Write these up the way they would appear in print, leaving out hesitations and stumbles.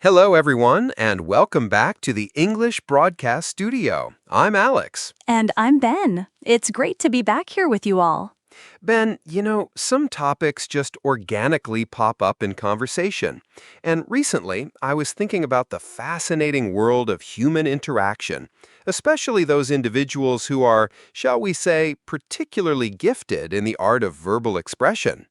Hello, everyone, and welcome back to the English Broadcast Studio. I'm Alex. And I'm Ben. It's great to be back here with you all. Ben, some topics just organically pop up in conversation. And recently, I was thinking about the fascinating world of human interaction, especially those individuals who are, shall we say, particularly gifted in the art of verbal expression.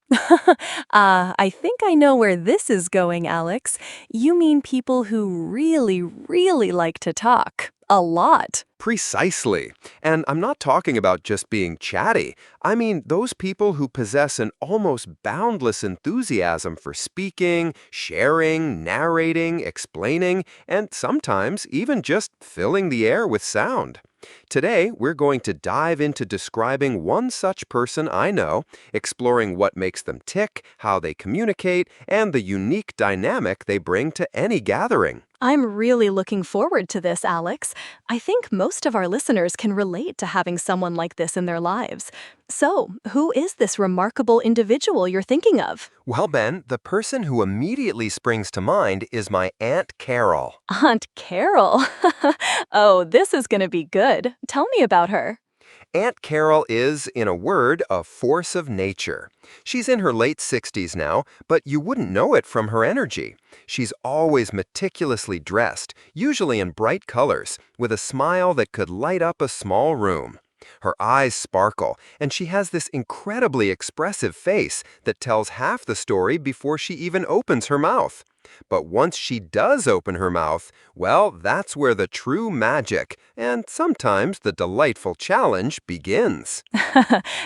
I think I know where this is going, Alex. You mean people who really, really like to talk. A lot. Precisely. And I'm not talking about just being chatty. I mean those people who possess an almost boundless enthusiasm for speaking, sharing, narrating, explaining, and sometimes even just filling the air with sound. Today, we're going to dive into describing one such person I know, exploring what makes them tick, how they communicate, and the unique dynamic they bring to any gathering. I'm really looking forward to this, Alex. I think most of our listeners can relate to having someone like this in their lives. So, who is this remarkable individual you're thinking of? Well, Ben, the person who immediately springs to mind is my Aunt Carol. Aunt Carol. Oh, this is going to be good. Tell me about her. Aunt Carol is, in a word, a force of nature. She's in her late 60s now, but you wouldn't know it from her energy. She's always meticulously dressed, usually in bright colors, with a smile that could light up a small room. Her eyes sparkle, and she has this incredibly expressive face that tells half the story before she even opens her mouth. But once she does open her mouth, well, that's where the true magic, and sometimes the delightful challenge, begins.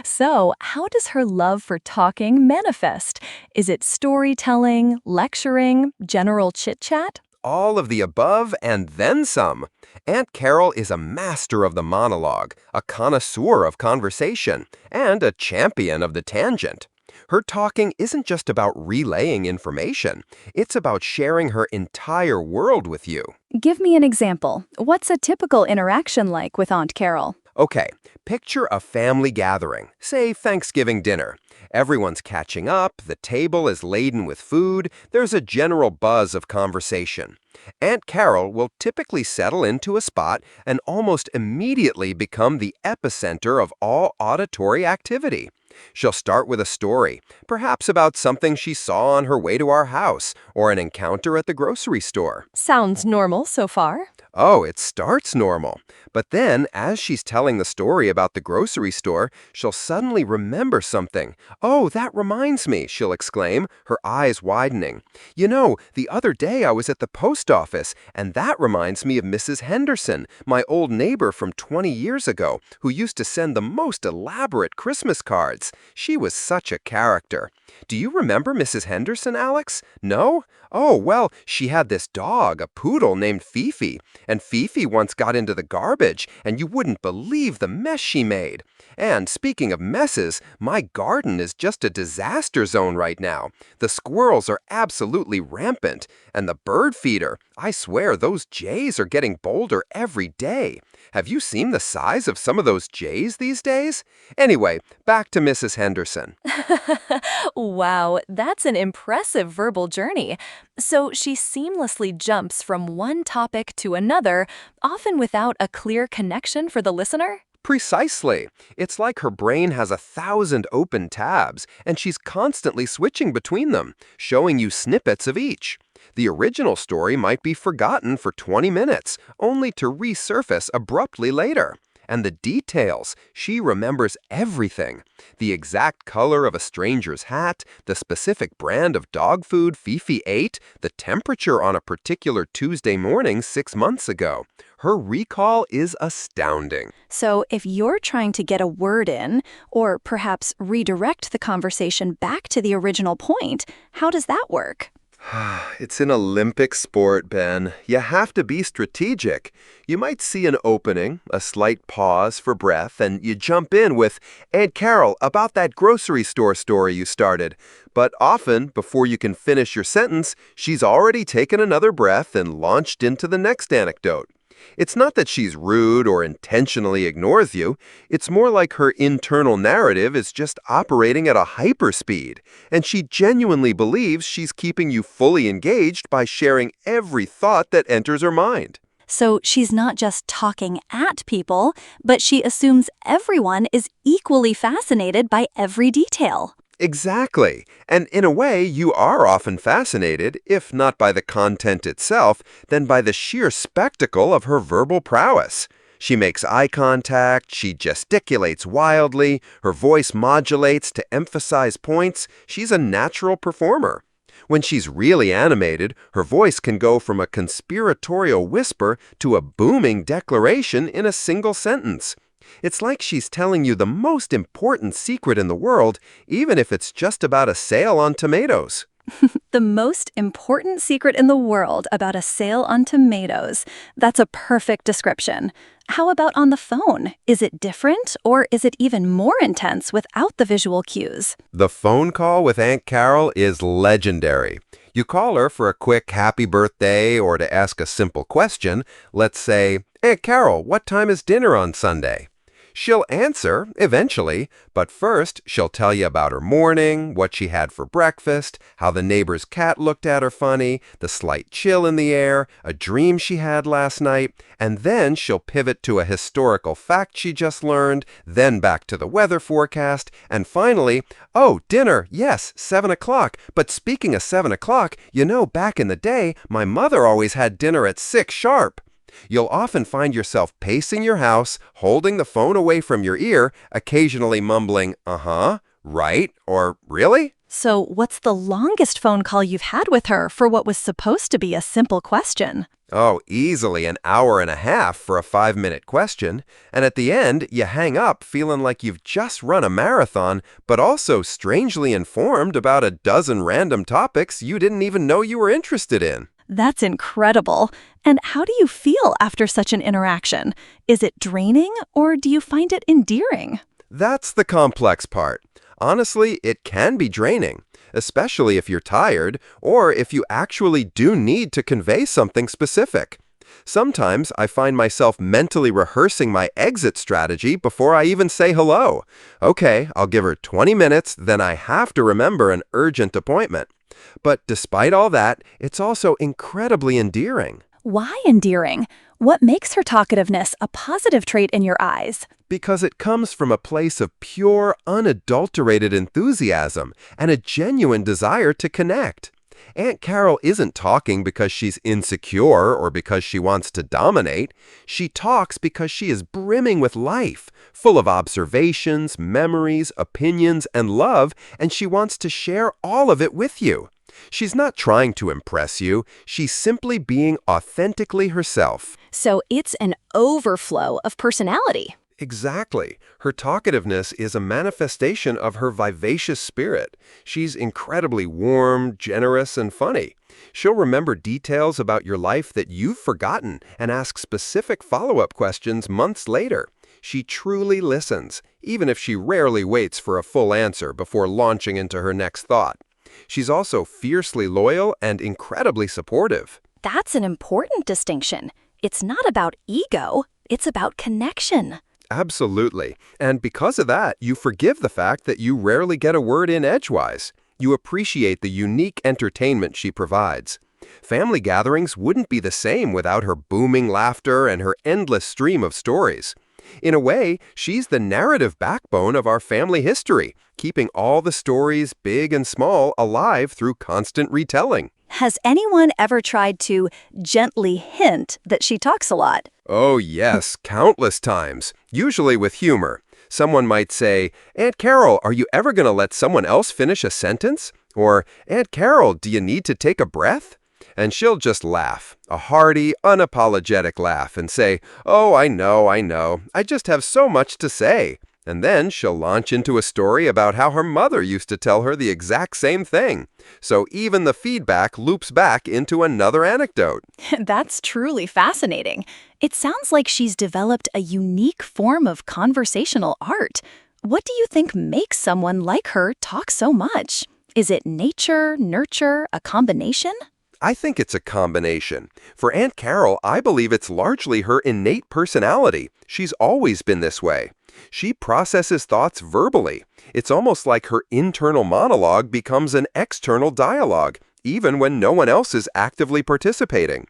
So, how does her love for talking manifest? Is it storytelling, lecturing, general chit-chat? All of the above and then some. Aunt Carol is a master of the monologue, a connoisseur of conversation, and a champion of the tangent. Her talking isn't just about relaying information, it's about sharing her entire world with you. Give me an example. What's a typical interaction like with Aunt Carol? Okay, picture a family gathering, say Thanksgiving dinner. Everyone's catching up, the table is laden with food, there's a general buzz of conversation. Aunt Carol will typically settle into a spot and almost immediately become the epicenter of all auditory activity. She'll start with a story, perhaps about something she saw on her way to our house or an encounter at the grocery store. Sounds normal so far. Oh, it starts normal. But then, as she's telling the story about the grocery store, she'll suddenly remember something. "Oh, that reminds me," she'll exclaim, her eyes widening. "You know, the other day I was at the post office, and that reminds me of Mrs. Henderson, my old neighbor from 20 years ago, who used to send the most elaborate Christmas cards. She was such a character. Do you remember Mrs. Henderson, Alex? No? Oh, well, she had this dog, a poodle named Fifi, and Fifi once got into the garbage, and you wouldn't believe the mess she made. And speaking of messes, my garden is just a disaster zone right now. The squirrels are absolutely rampant, and the bird feeder, I swear those jays are getting bolder every day. Have you seen the size of some of those jays these days? Anyway, back to Mrs. Henderson. Wow, that's an impressive verbal journey. So she seamlessly jumps from one topic to another, often without a clear connection for the listener? Precisely. It's like her brain has 1,000 open tabs, and she's constantly switching between them, showing you snippets of each. The original story might be forgotten for 20 minutes, only to resurface abruptly later. And the details, she remembers everything. The exact color of a stranger's hat, the specific brand of dog food Fifi ate, the temperature on a particular Tuesday morning 6 months ago. Her recall is astounding. So if you're trying to get a word in, or perhaps redirect the conversation back to the original point, how does that work? It's an Olympic sport, Ben. You have to be strategic. You might see an opening, a slight pause for breath, and you jump in with, "Aunt Carol, about that grocery store story you started." But often, before you can finish your sentence, she's already taken another breath and launched into the next anecdote. It's not that she's rude or intentionally ignores you. It's more like her internal narrative is just operating at a hyperspeed, and she genuinely believes she's keeping you fully engaged by sharing every thought that enters her mind. So she's not just talking at people, but she assumes everyone is equally fascinated by every detail. Exactly. And in a way, you are often fascinated, if not by the content itself, then by the sheer spectacle of her verbal prowess. She makes eye contact, she gesticulates wildly, her voice modulates to emphasize points. She's a natural performer. When she's really animated, her voice can go from a conspiratorial whisper to a booming declaration in a single sentence. It's like she's telling you the most important secret in the world, even if it's just about a sale on tomatoes. The most important secret in the world about a sale on tomatoes. That's a perfect description. How about on the phone? Is it different, or is it even more intense without the visual cues? The phone call with Aunt Carol is legendary. You call her for a quick happy birthday or to ask a simple question. Let's say, Aunt Carol, what time is dinner on Sunday? She'll answer, eventually, but first she'll tell you about her morning, what she had for breakfast, how the neighbor's cat looked at her funny, the slight chill in the air, a dream she had last night, and then she'll pivot to a historical fact she just learned, then back to the weather forecast, and finally, oh, dinner, yes, 7 o'clock, but speaking of 7 o'clock, back in the day, my mother always had dinner at 6 sharp. You'll often find yourself pacing your house, holding the phone away from your ear, occasionally mumbling, uh-huh, right, or really? So, what's the longest phone call you've had with her for what was supposed to be a simple question? Oh, easily an hour and a half for a 5-minute question, and at the end, you hang up feeling like you've just run a marathon, but also strangely informed about a dozen random topics you didn't even know you were interested in. That's incredible. And how do you feel after such an interaction? Is it draining, or do you find it endearing? That's the complex part. Honestly, it can be draining, especially if you're tired or if you actually do need to convey something specific. Sometimes I find myself mentally rehearsing my exit strategy before I even say hello. Okay, I'll give her 20 minutes, then I have to remember an urgent appointment. But despite all that, it's also incredibly endearing. Why endearing? What makes her talkativeness a positive trait in your eyes? Because it comes from a place of pure, unadulterated enthusiasm and a genuine desire to connect. Aunt Carol isn't talking because she's insecure or because she wants to dominate. She talks because she is brimming with life, full of observations, memories, opinions, and love, and she wants to share all of it with you. She's not trying to impress you. She's simply being authentically herself. So it's an overflow of personality. Exactly. Her talkativeness is a manifestation of her vivacious spirit. She's incredibly warm, generous, and funny. She'll remember details about your life that you've forgotten and ask specific follow-up questions months later. She truly listens, even if she rarely waits for a full answer before launching into her next thought. She's also fiercely loyal and incredibly supportive. That's an important distinction. It's not about ego, it's about connection. Absolutely. And because of that, you forgive the fact that you rarely get a word in edgewise. You appreciate the unique entertainment she provides. Family gatherings wouldn't be the same without her booming laughter and her endless stream of stories. In a way, she's the narrative backbone of our family history, keeping all the stories, big and small, alive through constant retelling. Has anyone ever tried to gently hint that she talks a lot? Oh yes, countless times, usually with humor. Someone might say, Aunt Carol, are you ever going to let someone else finish a sentence? Or, Aunt Carol, do you need to take a breath? And she'll just laugh, a hearty, unapologetic laugh, and say, oh, I know, I just have so much to say. And then she'll launch into a story about how her mother used to tell her the exact same thing. So even the feedback loops back into another anecdote. That's truly fascinating. It sounds like she's developed a unique form of conversational art. What do you think makes someone like her talk so much? Is it nature, nurture, a combination? I think it's a combination. For Aunt Carol, I believe it's largely her innate personality. She's always been this way. She processes thoughts verbally. It's almost like her internal monologue becomes an external dialogue, even when no one else is actively participating.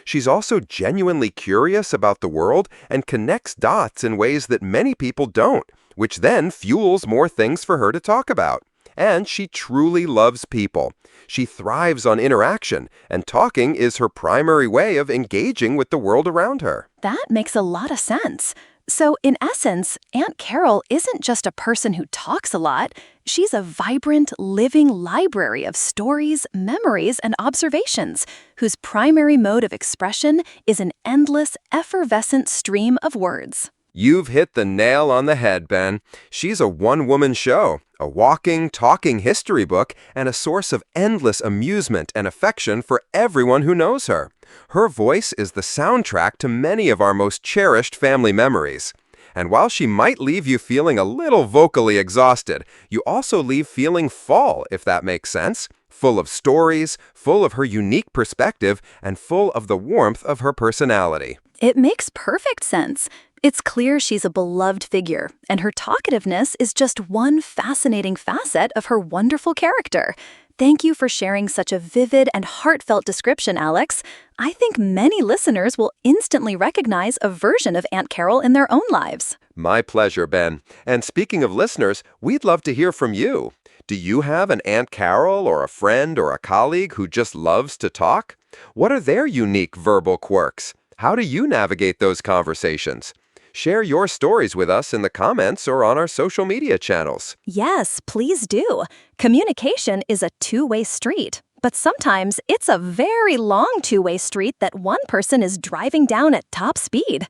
She's also genuinely curious about the world and connects dots in ways that many people don't, which then fuels more things for her to talk about. And she truly loves people. She thrives on interaction, and talking is her primary way of engaging with the world around her. That makes a lot of sense. So, in essence, Aunt Carol isn't just a person who talks a lot. She's a vibrant, living library of stories, memories, and observations, whose primary mode of expression is an endless, effervescent stream of words. You've hit the nail on the head, Ben. She's a one-woman show, a walking, talking history book, and a source of endless amusement and affection for everyone who knows her. Her voice is the soundtrack to many of our most cherished family memories. And while she might leave you feeling a little vocally exhausted, you also leave feeling full, if that makes sense. Full of stories, full of her unique perspective, and full of the warmth of her personality. It makes perfect sense. It's clear she's a beloved figure, and her talkativeness is just one fascinating facet of her wonderful character. Thank you for sharing such a vivid and heartfelt description, Alex. I think many listeners will instantly recognize a version of Aunt Carol in their own lives. My pleasure, Ben. And speaking of listeners, we'd love to hear from you. Do you have an Aunt Carol or a friend or a colleague who just loves to talk? What are their unique verbal quirks? How do you navigate those conversations? Share your stories with us in the comments or on our social media channels. Yes, please do. Communication is a two-way street, but sometimes it's a very long two-way street that one person is driving down at top speed.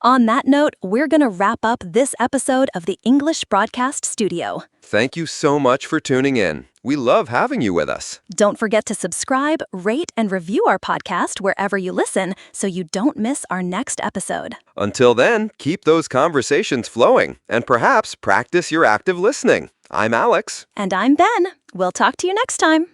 On that note, we're going to wrap up this episode of the English Broadcast Studio. Thank you so much for tuning in. We love having you with us. Don't forget to subscribe, rate, and review our podcast wherever you listen so you don't miss our next episode. Until then, keep those conversations flowing and perhaps practice your active listening. I'm Alex. And I'm Ben. We'll talk to you next time.